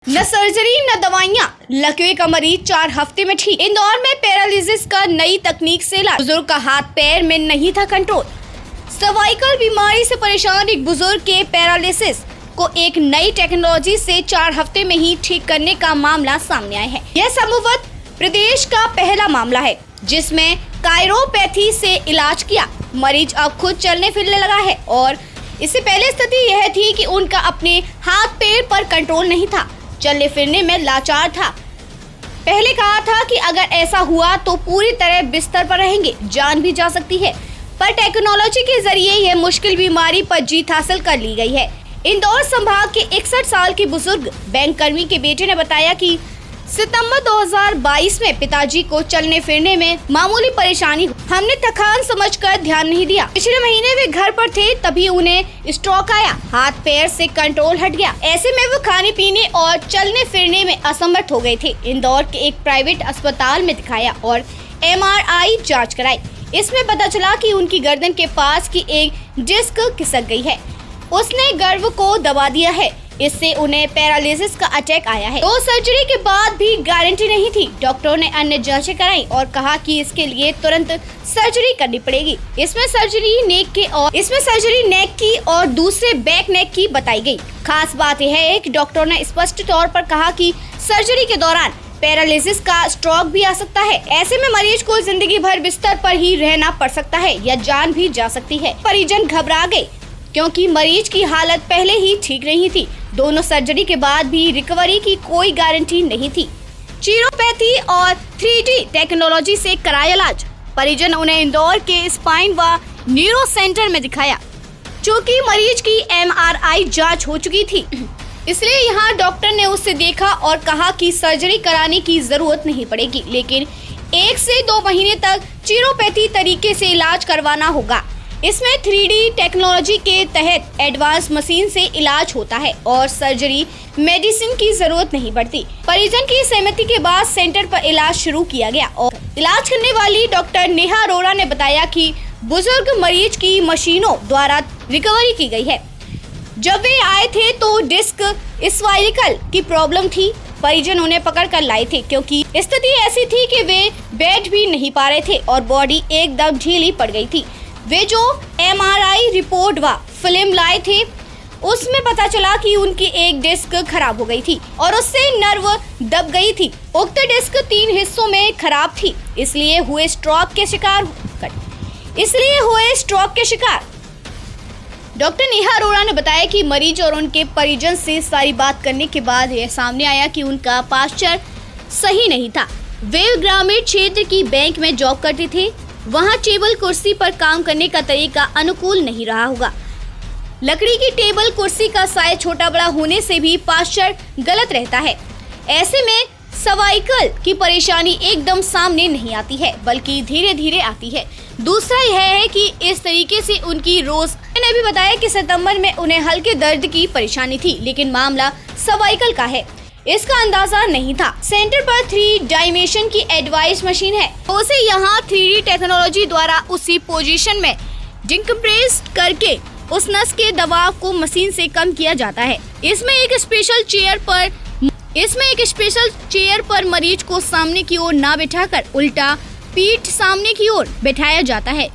न सर्जरी न दवाइयाँ, लकवे का मरीज 4 हफ्ते में ठीक। इंदौर में पैरालिसिस का नई तकनीक से इलाज। बुजुर्ग का हाथ पैर में नहीं था कंट्रोल। सर्वाइकल बीमारी से परेशान एक बुजुर्ग के पैरालिसिस को एक नई टेक्नोलॉजी से 4 हफ्ते में ही ठीक करने का मामला सामने आया है। यह संभवतः प्रदेश का पहला मामला है जिसमें कायरोपैथी से इलाज किया। मरीज अब खुद चलने फिरने लगा है और इससे पहले स्थिति यह थी कि उनका अपने हाथ पैर पर कंट्रोल नहीं था, चलने फिरने में लाचार था। पहले कहा था कि अगर ऐसा हुआ तो पूरी तरह बिस्तर पर रहेंगे, जान भी जा सकती है, पर टेक्नोलॉजी के जरिए यह मुश्किल बीमारी पर जीत हासिल कर ली गई है। इंदौर संभाग के 61 साल के बुजुर्ग बैंक कर्मी के बेटे ने बताया कि सितंबर 2022 में पिताजी को चलने फिरने में मामूली परेशानी हुई। हमने थकान समझकर ध्यान नहीं दिया। पिछले महीने वे घर पर थे, तभी उन्हें स्ट्रोक आया, हाथ पैर से कंट्रोल हट गया। ऐसे में वो खाने पीने और चलने फिरने में असमर्थ हो गए थे। इंदौर के एक प्राइवेट अस्पताल में दिखाया और MRI जाँच कराई। इसमें पता चला कि उनकी गर्दन के पास की एक डिस्क खिसक गई है। उसने गर्भ को दबा दिया है, इससे उन्हें पैरालिसिस का अटैक आया है। तो सर्जरी के बाद भी गारंटी नहीं थी। डॉक्टरों ने अन्य जांचें कराई और कहा कि इसके लिए तुरंत सर्जरी करनी पड़ेगी। इसमें सर्जरी नेक की और दूसरे बैक नेक की बताई गई। खास बात यह है कि डॉक्टरों ने स्पष्ट तौर पर कहा कि सर्जरी के दौरान पैरालिसिस का स्ट्रोक भी आ सकता है। ऐसे में मरीज को जिंदगी भर बिस्तर पर ही रहना पड़ सकता है या जान भी जा सकती है। परिजन घबरा गए क्योंकि मरीज की हालत पहले ही ठीक नहीं थी। दोनों सर्जरी के बाद भी रिकवरी की कोई गारंटी नहीं थी। कायरोपैथी और 3D टेक्नोलॉजी से कराया इलाज। परिजन उन्हें इंदौर के स्पाइन व न्यूरो सेंटर में दिखाया। चूँकि मरीज की MRI जांच हो चुकी थी, इसलिए यहाँ डॉक्टर ने उसे देखा और कहा कि सर्जरी कराने की जरूरत नहीं पड़ेगी, लेकिन 1 से 2 महीने तक कायरोपैथी तरीके से इलाज करवाना होगा। इसमें 3D टेक्नोलॉजी के तहत एडवांस मशीन से इलाज होता है और सर्जरी मेडिसिन की जरूरत नहीं पड़ती। परिजन की सहमति के बाद सेंटर पर इलाज शुरू किया गया और इलाज करने वाली डॉक्टर नेहा अरोड़ा ने बताया कि बुजुर्ग मरीज की मशीनों द्वारा रिकवरी की गई है। जब वे आए थे तो डिस्क सर्वाइकल की प्रॉब्लम थी। परिजन उन्हें पकड़ कर लाए थे क्योंकि स्थिति ऐसी थी कि वे बैठ भी नहीं पा रहे थे और बॉडी एकदम ढीली पड़ गई थी। वे जो MRI रिपोर्ट व फिल्म लाए थे उसमें पता चला कि उनकी एक डिस्क खराब हो गई थी और उससे नर्व दब गई थी। उक्त डिस्क 3 हिस्सों में खराब थी, इसलिए हुए स्ट्रोक के शिकार। डॉक्टर नेहा अरोड़ा ने बताया कि मरीज और उनके परिजन से सारी बात करने के बाद यह सामने आया कि उनका पास्चर सही नहीं था। वे ग्रामीण क्षेत्र की बैंक में जॉब करते थे, वहाँ टेबल कुर्सी पर काम करने का तरीका अनुकूल नहीं रहा होगा। लकड़ी की टेबल कुर्सी का साइज छोटा बड़ा होने से भी पास्चर गलत रहता है। ऐसे में सर्वाइकल की परेशानी एकदम सामने नहीं आती है, बल्कि धीरे धीरे आती है। दूसरा यह है कि इस तरीके से उनकी रोज ने भी बताया कि सितंबर में उन्हें हल्के दर्द की परेशानी थी, लेकिन मामला सर्वाइकल का है, इसका अंदाजा नहीं था। सेंटर पर 3 डायमेंशन की एडवाइस मशीन है, उसे यहाँ 3D टेक्नोलॉजी द्वारा उसी पोजीशन में डिकम्प्रेस करके उस नस के दबाव को मशीन से कम किया जाता है। इसमें एक स्पेशल चेयर पर मरीज को सामने की ओर ना बिठाकर उल्टा पीठ सामने की ओर बैठाया जाता है।